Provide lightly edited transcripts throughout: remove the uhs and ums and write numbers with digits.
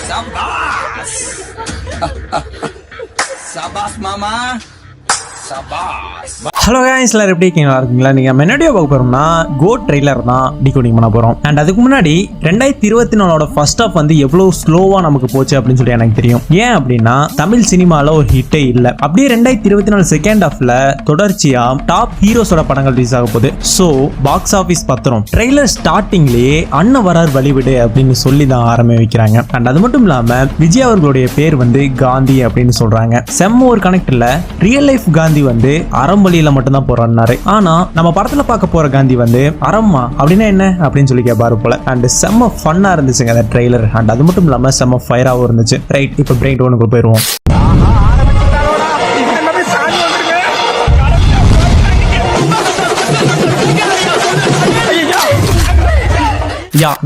Sabas! Sabas, mama! Sabas! Hello guys, எல்லாரும் எப்படி இருக்கீங்களா? நீங்கள் முன்னாடியே பார்க்க போகிறோம்னா கோட் ட்ரெய்லர் தான் டிகோடிங் பண்ண போகிறோம். அண்ட் அதுக்கு முன்னாடி 2024 ஃபர்ஸ்ட் ஆஃப் வந்து எவ்வளோ ஸ்லோவாக நமக்கு போச்சு அப்படின்னு சொல்லி எனக்கு தெரியும். ஏன் அப்படின்னா தமிழ் சினிமாவில் ஒரு ஹிட்டே இல்லை. அப்படியே 2024 செகண்ட் ஹாஃபில் தொடர்ச்சியாக டாப் ஹீரோஸோட படங்கள் ரிலீஸ் ஆக போகுது. ஸோ பாக்ஸ் ஆஃபீஸ் பத்திரம் ட்ரெய்லர் ஸ்டார்டிங்லேயே அண்ணன் வரார் வழிவிடு அப்படின்னு சொல்லி தான் ஆரம்பிக்கிறாங்க. அண்ட் அது மட்டும் இல்லாமல் விஜய் அவர்களுடைய பேர் வந்து காந்தி அப்படின்னு சொல்கிறாங்க. செம்ம ஒரு கனெக்டில் ரியல் லைஃப் காந்தி வந்து அறம்பலியில் மட்டும்தான் போறாரு. ஆனா நம்ம படத்துல பார்க்க போற காந்தி வந்து அரம்மா அப்படின்னா என்ன அப்படின்னு சொல்லி கேட்பாரு போல. அண்ட் செம்ம ஃபன்னா இருந்துச்சுங்க அந்த ட்ரெய்லர். அண்ட் அது மட்டும் இல்லாம செம்ம ஃபயராகவும் இருந்துச்சு. ரைட், இப்போ பிரெயின் ஒன்னுக்கு போயிருவோம்.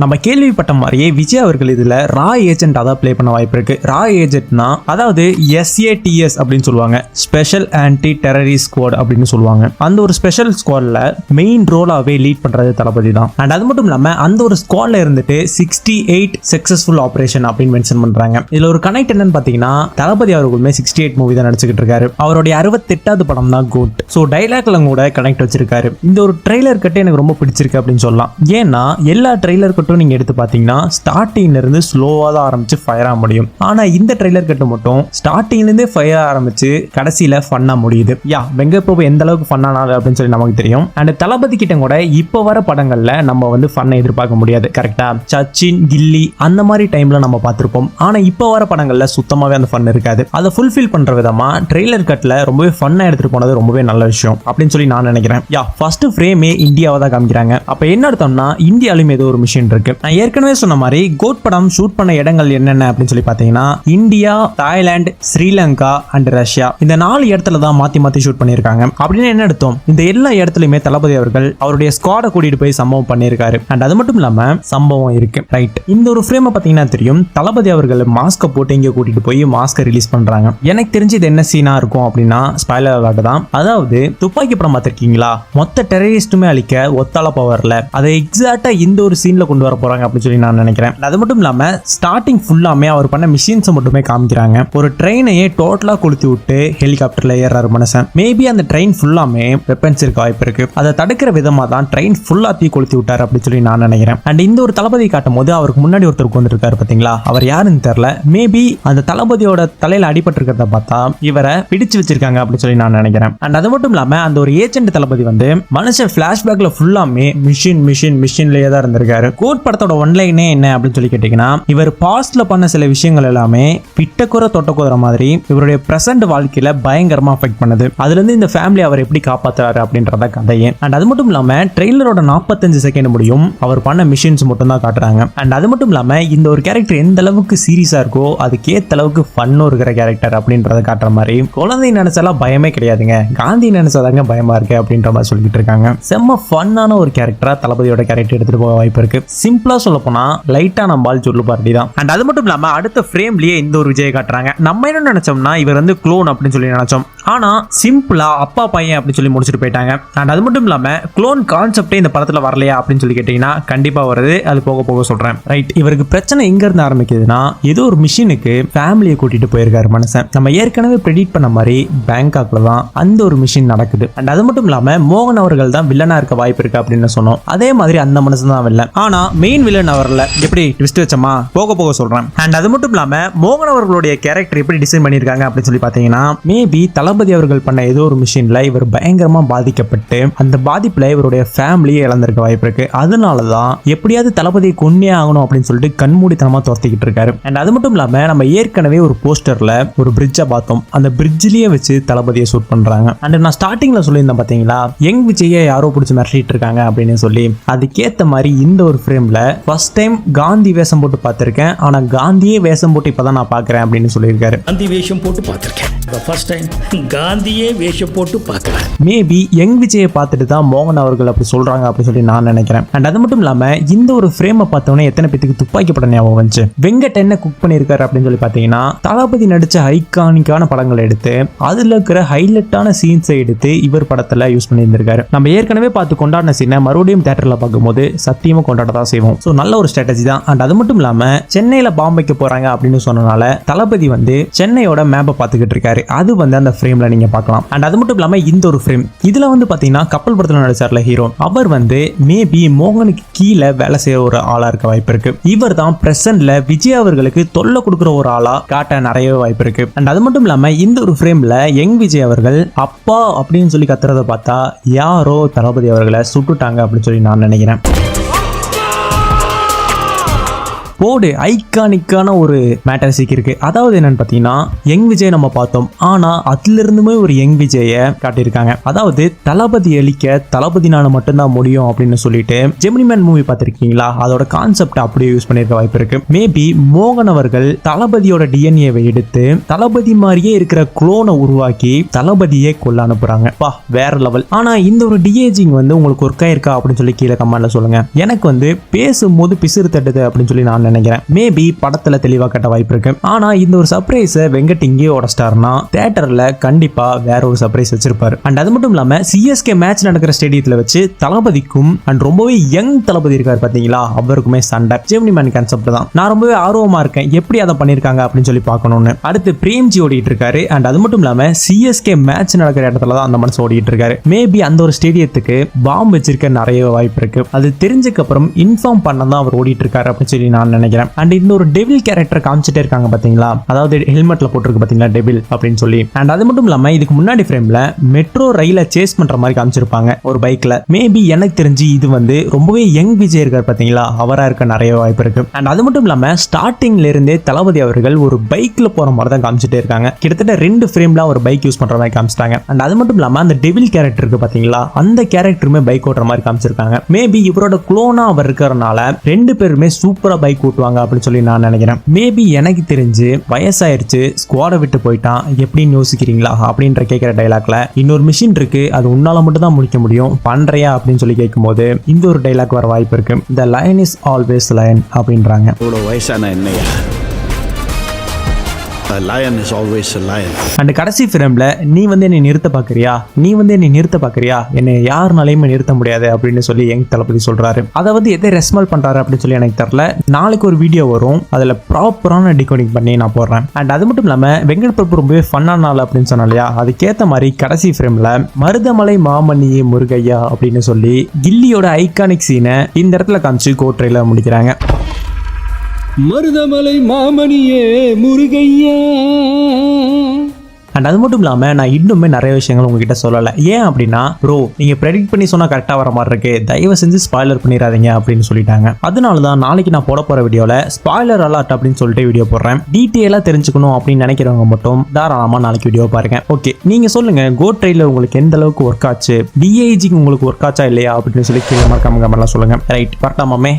நம்ம கேள்விப்பட்ட மாதிரியே விஜய் அவர்கள் இதுல ரா ஏஜென்ட் அதான் பிளே பண்ண வாய்ப்பு இருக்கு. ரா ஏஜென்ட்னா அதாவது SATS அப்படின்னு சொல்லுவாங்க, ஸ்பெஷல் ஆன்டி டெரரிஸ்ட் ஸ்குவாட் அப்படின்னு சொல்லுவாங்க. அந்த ஒரு ஸ்பெஷல் ஸ்குவாட்ல மெயின் ரோலாவே லீட் பண்றது தளபதி தான். அண்ட் அது மட்டும் இல்லாம அந்த ஒரு ஸ்குவாட்ல இருந்துட்டு 68 சக்சஸ்ஃபுல் ஆபரேஷன் அப்படின்னு மென்ஷன் பண்றாங்க. இதுல ஒரு கனெக்ட் என்னன்னு பாத்தீங்கன்னா தளபதி அவர்களுமே 68 மூவி தான் நடிச்சுக்கிட்டு இருக்காரு. அவருடைய 68வது படம் தான் கோட். ஸோ டைலாக்ல கூட கனெக்ட் வச்சிருக்காரு. இந்த ஒரு ட்ரெய்லர் கட்டு எனக்கு ரொம்ப பிடிச்சிருக்கு அப்படின்னு சொல்லலாம். ஏன்னா எல்லா ட்ரெய்லர் கட்டும் நீங்க எடுத்து பாத்தீங்கன்னா ஸ்டார்டிங்ல இருந்து ஸ்லோவா தான் ஆரம்பிச்சு ஃபயரா முடியும். ஆனா இந்த ட்ரெய்லர் கட்டு மட்டும் ஸ்டார்டிங்ல இருந்தே ஃபயரா ஆரம்பிச்சு கடைசியில ஃபன்னா முடியுது. வெங்கட் பிரபு எந்த அளவுக்கு ஃபன்னானாரு அப்படின்னு சொல்லி நமக்கு தெரியும். அண்ட் தளபதி கிட்ட கூட இப்ப வர படங்கள்ல நம்ம வந்து ஃபன்னை எதிர்பார்க்க முடியாது. கரெக்டா? சச்சின், கில்லி அந்த மாதிரி டைம்ல நம்ம பார்த்திருப்போம். ஆனா இப்ப வர படங்கள்ல சுத்தமாவே அந்த ஃபன் இருக்காது. அதை ஃபுல்ஃபில் பண்ற விதமா ட்ரெய்லர் கட்ல ரொம்பவே ஃபன்னா எடுத்துட்டு போனது ரொம்பவே நல்ல விஷயம் அப்படின்னு சொல்லி நான் நினைக்கிறேன். ஃபர்ஸ்ட் ஃப்ரேமே இந்தியாவை தான் காமிக்கிறாங்க. அப்ப என்ன அர்த்தம்னா இந்தியாலும் ஏதோ ஒரு மிஷின் இருக்கு. நான் ஏற்கனவே சொன்ன மாதிரி கோட் படம் ஷூட் பண்ண இடங்கள் என்னென்ன அப்படின்னு சொல்லி பாத்தீங்கன்னா India, Thailand, Sri Lanka and Russia இந்த 4 இடத்துல தான் மாத்தி ஷூட் பண்ணிருக்காங்க. அப்படின்னு என்ன அர்த்தம்? இந்த எல்லா இடத்துலயுமே தளபதி அவர்கள் அவருடைய ஸ்குவாடை கூட்டிட்டு போய் சம்பவம் பண்ணிருக்காரு. அண்ட் அது மட்டும் இல்லாம சம்பவம் இருக்கு. ரைட், இந்த ஒரு ஃப்ரேம் பாத்தீங்கன்னா தெரியும் தளபதி அவர்கள் மாஸ்க போட்டு இங்க கூட்டிட்டு போய் மாஸ்க ரிலீஸ் பண்றாங்க. எனக்கு தெரிஞ்சு இது என்ன சீனா இருக்கும் அப்படின்னா ஸ்பாயிலர் அலர்ட் தான். அதாவது துப்பாக்கி படம் பார்த்திருக்கீங்களா? மொத்த டெரரிஸ்டுமே அழிக்க ஒத்தால பவர்ல அதை எக்ஸாக்டா இந்த ஒரு சீன்ல கொண்டு வர போறாங்க அப்படின்னு சொல்லி நான் நினைக்கிறேன். அது மட்டும் இல்லாம ஸ்டார்டிங் ஃபுல்லாமே அவர் பண்ண மிஷின்ஸ் மட்டுமே காமிக்கிறாங்க. ஒரு ட்ரெயினையே டோட்டலா கொளுத்தி விட்டு ஹெலிகாப்டர்ல ஏறாரு மனுஷன். மேபி அந்த ட்ரெயின் ஃபுல்லாமே வெப்பன்ஸ் இருக்க வாய்ப்பு இருக்கு. அதை தடுக்கிற விதமா தான் ட்ரெயின் ஃபுல்லா தீ கொளுத்தி விட்டாரு அப்படின்னு சொல்லி நான் நினைக்கிறேன். அண்ட் இந்த ஒரு தளபதி காட்டும் போது அவருக்கு முன்னாடி ஒருத்தர் உட்கார்ந்துருக்காரு பாத்தீங்களா? அவர் யாருன்னு தெரியல. மேபி அந்த தளபதியோட தலையில அடிபட்டு இருக்கிறத பார்த்தா இவரை பிடிச்சு வச்சிருக்காங்க அப்படின்னு சொல்லி நான் நினைக்கிறேன். அண்ட் அது மட்டும் இல்லாம அந்த ஒரு ஏஜென்ட் தளபதி வந்து மனுஷன் பிளாஷ்பேக்ல ஃபுல்லாமே மிஷின்லயே தான் இருந்திருக்காரு. கோட் படத்தோட ஒன்லைனே என்ன அப்படின்னு சொல்லி கேட்டீங்கன்னா இவர் பாஸ்ட்ல பண்ண சில விஷயங்கள் எல்லாமே பிட்டக்குற தொட்டக்குற மாதிரி இவருடைய பிரசன்ட் வாழ்க்கையில பயங்கரமா அஃபெக்ட் பண்ணுது. அதுல இருந்து இந்த ஃபேமிலி அவர் எப்படி காப்பாத்துறாரு அப்படின்றத கதையே. அண்ட் அது மட்டும் இல்லாம ட்ரெய்லரோட 45 செகண்ட் முடியும் அவர் பண்ண மிஷின்ஸ் மட்டும் தான் காட்டுறாங்க. அண்ட் அது மட்டும் இல்லாம இந்த ஒரு கேரக்டர் எந்த அளவுக்கு சீரியஸா இருக்கோ அதுக்கு ஏத்த அளவுக்கு ஃபன்னும் இருக்கிற கேரக்டர் அப்படின்றத காட்டுற மாதிரி குழந்தை நினைச்சாலாம் பயமே கிடையாதுங்க, காந்தி நினைச்சாதாங்க பயமா இருக்கு அப்படின்ற மாதிரி சொல்லிட்டு இருக்காங்க. செம்ம ஃபன்னான ஒரு கேரக்டரா தளபதியோட கேரக்டர் எடுத்துட்டு போக வாய்ப்பு இருக்கு. சிம்பிளா சொல்ல போனா லைட்டா நம்பால் சொல்லு பார்ட்டி தான். அண்ட் அது மட்டும் இல்லாம அடுத்த ஃப்ரேம்லயே இந்த ஒரு விஜய் காட்டுறாங்க. நம்ம என்ன நினைச்சோம்னா இவர் வந்து க்ளோன் அப்படின்னு சொல்லி நினைச்சோம். ஆனா சிம்பிளா அப்பா பையன் அப்படின்னு சொல்லி முடிச்சுட்டு போயிட்டாங்க. அண்ட் அது மட்டும் இல்லாம க்ளோன் கான்செப்டே இந்த படத்துல வரலையா அப்படின்னு சொல்லி கேட்டீங்கன்னா கண்டிப்பா வருது. அது போக போக சொல்றேன். ரைட், இவருக்கு பிரச்சனை எங்க இருந்து ஆரம்பிக்குதுன்னா ஏதோ ஒரு மிஷினுக்கு ஃபேமிலியை கூட்டிட்டு போயிருக்காரு மனுஷன். நம்ம ஏற்கனவே ப்ரெடிக்ட் பண்ண மாதிரி பேங்காக்ல தான் அந்த ஒரு மிஷின் நடக்குது. அண்ட் அது மட்டும் இல்லாம மோகன் அவர்கள் தான் வில்லனா இருக்க வாய்ப்பு இருக்கு அப்படின்னு சொன்னோம். அதே மாதிரி அந்த மனுஷன் தான் வில்லன். ஆனா மெயின் வில்லன் அவர்ல எப்படி ட்விஸ்ட் வச்சமா போக போக சொல்றேன். அண்ட் அது மட்டும் இல்லாம மோகன் அவர்களுடைய கேரக்டர் எப்படி டிசைன் பண்ணிருக்காங்க அப்படின்னு சொல்லி பாத்தீங்கன்னா மேபி தளபதி அவர்கள் பண்ண ஏதோ ஒரு மிஷின்ல இவர் பயங்கரமா பாதிக்கப்பட்டு அந்த பாதிப்புல இவருடைய ஃபேமிலியை இழந்திருக்க வாய்ப்பு இருக்கு. அதனாலதான் எப்படியாவது தளபதியை கொன்னே ஆகணும் அப்படின்னு சொல்லிட்டு கண்மூடித்தனமா துரத்திக்கிட்டு இருக்காரு. அண்ட் அது மட்டும் இல்லாம நம்ம ஏற்கனவே ஒரு போஸ்டர்ல ஒரு பிரிட்ஜை பார்த்தோம். அந்த பிரிட்ஜ்லயே வச்சு தளபதியை ஷூட் பண்றாங்க. அண்ட் நான் ஸ்டார்டிங்ல சொல்லியிருந்தேன் பாத்தீங்களா யங் விஜயை யாரோ பிடிச்சி மிரட்டிட்டு இருக்காங்க அப்படின்னு சொல்லி. அதுக்கேத்த மாதிரி இந்த ஒரு ஃப்ரேம்ல ஃபர்ஸ்ட் டைம் காந்தி வேஷம் போட்டு பார்த்திருக்கேன். ஆனா காந்தியே வேஷம் போட்டு இப்பதான் நான் பாக்குறேன் அப்படின்னு சொல்லியிருக்காரு. காந்தி வேஷம் போட்டு பார்த்திருக்கேன். ஃபர்ஸ்ட் டைம் காந்தியே வேஷம் போட்டு பார்க்கலாம். மேபி யங் விஜயை பார்த்துட்டு தான் மோகன் அவர்கள் அப்படி சொல்றாங்க அப்படின்னு சொல்லி நான் நினைக்கிறேன். அண்ட் அது மட்டும் இல்லாம இந்த ஒரு ஃப்ரேமை பார்த்தோன்னே எத்தனை பேத்துக்கு துப்பாக்கி படம் ஞாபகம் வந்துச்சு. வெங்கட் என்ன குக் பண்ணியிருக்காரு அப்படின்னு சொல்லி பார்த்தீங்கன்னா, தளபதி நடிச்ச ஐகானிக்கான படங்களை எடுத்து அதுல இருக்கிற ஹைலைட்டான சீன்ஸை எடுத்து இவர் படத்துல யூஸ் பண்ணியிருந்திருக்காரு. நம்ம ஏற்கனவே பார்த்து கொண்டாடின சீனை மறுபடியும் தியேட்டர்ல பார்க்கும்போது சத்தியமா கொண்டாட தான் செய்வோம். ஸோ நல்ல ஒரு ஸ்ட்ராட்டஜி தான். அண்ட் அது மட்டும் இல்லாம சென்னையில பாம் வைக்க போறாங்க அப்படின்னு சொன்னனால தளபதி வந்து சென்னையோட மேப்பை பார்த்துக்கிட்டு இருக்காரு. அது வந்து அந்த ஃப்ரேம்ல நீங்க பார்க்கலாம். அண்ட் அது மட்டும் இல்லாம இந்த ஒரு ஃப்ரேம் இதுல வந்து பாத்தீங்கன்னா கப்பல் படத்துல நடிச்சார்ல ஹீரோ, அவர் வந்து மேபி மோகனுக்கு கீழே வேலை செய்யற ஒரு ஆளா இருக்க வாய்ப்பு இருக்கு. இவர் தான் பிரசன்ட்ல விஜய் அவர்களுக்கு தொல்லை கொடுக்குற ஒரு ஆளா காட்ட நிறைய வாய்ப்பு இருக்கு. அண்ட் அது மட்டும் இல்லாம இந்த ஒரு ஃப்ரேம்ல யங் விஜய் அவர்கள் அப்பா அப்படின்னு சொல்லி கத்துறத பார்த்தா யாரோ தளபதி அவர்களை சுட்டுட்டாங்க அப்படின்னு சொல்லி நான் நினைக்கிறேன். போடு ஐகானிக்கான ஒரு மேட்டர் இருக்கு. அதாவது என்னன்னு பார்த்தீங்கன்னா, யங் விஜய் நம்ம பார்த்தோம், ஆனா அதுல இருந்துமே ஒரு யங் விஜய காட்டியிருக்காங்க. அதாவது தளபதி அழிக்க தளபதினால மட்டும்தான் முடியும் அப்படின்னு சொல்லிட்டு ஜெமினி மேன் மூவி பார்த்திருக்கீங்களா, அதோட கான்செப்ட் அப்படியே யூஸ் பண்ணிருக்க வாய்ப்பு இருக்கு. மேபி மோகன் அவர்கள் தளபதியோட டிஎன்ஏவை எடுத்து தளபதி மாதிரியே இருக்கிற குளோனை உருவாக்கி தளபதியே கொல்ல அனுப்புறாங்க. பா வேற லெவல். ஆனா இந்த ஒரு டிஏஜிங் வந்து உங்களுக்கு ஒர்க் ஆயிருக்கா அப்படின்னு சொல்லி கீழே கமெண்ட்ல சொல்லுங்க. எனக்கு வந்து பேசும்போது பிசிறு தட்டுது அப்படின்னு சொல்லி நான் நினைக்கிறேன். மேபி படத்துல தெளிவா கட்ட வாய்ப்பு இருக்கு. ஆனா இந்த ஒரு சர்ப்ரைஸை வெங்கட் இங்கே உடச்சிட்டாருன்னா தியேட்டர்ல கண்டிப்பா வேற ஒரு சர்ப்ரைஸ் வச்சிருப்பாரு. அண்ட் அது மட்டும் இல்லாம சிஎஸ்கே மேட்ச் நடக்கிற ஸ்டேடியத்துல வச்சு தளபதிக்கும் அண்ட் ரொம்பவே யங் தளபதி இருக்காரு பாத்தீங்களா, அவருக்குமே சண்டை. ஜெமினி மேன் கான்செப்ட் தான். நான் ரொம்பவே ஆர்வமா இருக்கேன் எப்படி அதை பண்ணிருக்காங்க அப்படின்னு சொல்லி பார்க்கணும்னு. அடுத்து பிரேம்ஜி ஓடிட்டு இருக்காரு. அண்ட் அது மட்டும் இல்லாம சிஎஸ்கே மேட்ச் நடக்கிற இடத்துல தான் அந்த மனுஷன் ஓடிட்டு இருக்காரு. மேபி அந்த ஒரு ஸ்டேடியத்துக்கு பாம்பு வச்சிருக்க நிறைய வாய்ப்பு இருக்கு. அது தெரிஞ்சதுக்கு அப்புறம் இன்ஃபார்ம் பண்ண தான் அவர் ஓடிட்டு இருக்காரு அப்படின்னு சொல்லி நான் நினைக்கிறேன். அண்ட் இந்த ஒரு டெவில் கேரக்டர் காமிச்சிட்டே இருக்காங்க பாத்தீங்களா, அதாவது ஹெல்மெட்ல போட்டுருக்கு பாத்தீங்களா டெவில் அப்படின்னு சொல்லி. அண்ட் அது மட்டும் இல்லாம இதுக்கு முன்னாடி ஃப்ரேம்ல மெட்ரோ ரயில சேஸ் பண்ற மாதிரி காமிச்சிருப்பாங்க ஒரு பைக்ல. மேபி எனக்கு தெரிஞ்சு இது வந்து ரொம்பவே யங் விஜய் இருக்காரு பாத்தீங்களா, அவரா இருக்க நிறைய வாய்ப்பு இருக்கு. அண்ட் அது மட்டும் இல்லாம ஸ்டார்டிங்ல இருந்தே தளபதி அவர்கள் ஒரு பைக்ல போற மாதிரி தான் காமிச்சிட்டே இருக்காங்க. கிட்டத்தட்ட 2 ஃப்ரேம்ல ஒரு பைக் யூஸ் பண்ற மாதிரி காமிச்சிட்டாங்க. அண்ட் அது மட்டும் இல்லாம அந்த டெவில் கேரக்டர் இருக்கு பாத்தீங்களா, அந்த கேரக்டருமே பைக் ஓட்டுற மாதிரி காமிச்சிருக்காங்க. மேபி இவரோட குளோனா அவர் இருக்கிறனால 2 பேருமே சூப்பரா பைக் ஓட்டுவாங்க அப்படின்னு சொல்லி நான் நினைக்கிறேன். மேபி எனக்கு தெரிஞ்சு வயசாயிருச்சு ஸ்குவாடை விட்டு போயிட்டான் எப்படின்னு யோசிக்கிறீங்களா அப்படின்ற கேட்கிற டைலாக்ல இன்னொரு மிஷின் இருக்கு, அது உன்னால மட்டும் தான் முடிக்க முடியும், பண்றியா அப்படின்னு சொல்லி கேட்கும்போது இந்த ஒரு டைலாக் வர வாய்ப்பு இருக்கு. The lion is always lion அப்படின்றாங்க. இவ்வளவு வயசான என்னையா, A lion is always a lion. And கடைசி ஃபிலிம்ல நீ வந்து என்னை நிறுத்த பாக்குறியா, நீ வந்து என்னை நிறுத்த பாக்குறியா, என்னை யாருனாலையுமே நிறுத்த முடியாது அப்படின்னு சொல்லி யங் தளபதி சொல்றாரு. அதை வந்து எதை ரெஸ்மல் பண்றாரு அப்படின்னு சொல்லி எனக்கு தெரியல. நாளைக்கு ஒரு வீடியோ வரும், அதுல ப்ராப்பரான டிகோடிங் பண்ணி நான் போடுறேன். அண்ட் அது மட்டும் இல்லாம வெங்கட் பிரபு ரொம்பவே ஃபன்னான நாள் அப்படின்னு சொன்னா இல்லையா, அதுக்கேற்ற மாதிரி கடைசி ஃபிலிம்ல மருதமலை மாமணியே முருகையா அப்படின்னு சொல்லி கில்லியோட ஐகானிக் சீனை இந்த இடத்துல காமிச்சு கோட்ரையில முடிக்கிறாங்க. மருதமலை மாமணியே முருகையா. அண்ட் அது மட்டும் இல்லாமல் நான் இன்னுமே நிறைய விஷயங்கள் உங்ககிட்ட சொல்லலை. ஏன் அப்படின்னா ப்ரோ நீங்கள் ப்ரெடிக்ட் பண்ணி சொன்னால் கரெக்டாக வர மாதிரி இருக்கு, தயவு செஞ்சு ஸ்பாய்லர் பண்ணிடாதீங்க அப்படின்னு சொல்லிட்டாங்க. அதனால தான் நாளைக்கு நான் போட போகிற வீடியோவில் ஸ்பாய்லர் அலர்ட் அப்படின்னு சொல்லிட்டு வீடியோ போடுறேன். டீட்டெயிலாக தெரிஞ்சுக்கணும் அப்படின்னு நினைக்கிறவங்க மட்டும் தாராளமாக நாளைக்கு வீடியோ பாருங்க. ஓகே, நீங்கள் சொல்லுங்கள் கோ ட்ரெயிலர் உங்களுக்கு எந்த அளவுக்கு ஒர்க் ஆச்சு, டிஐஜிக்கு உங்களுக்கு ஒர்க் ஆச்சா இல்லையா அப்படின்னு சொல்லி கீழே மறக்காம கமெண்ட்லாம் சொல்லுங்கள். ரைட், கரெக்டாக மாமே.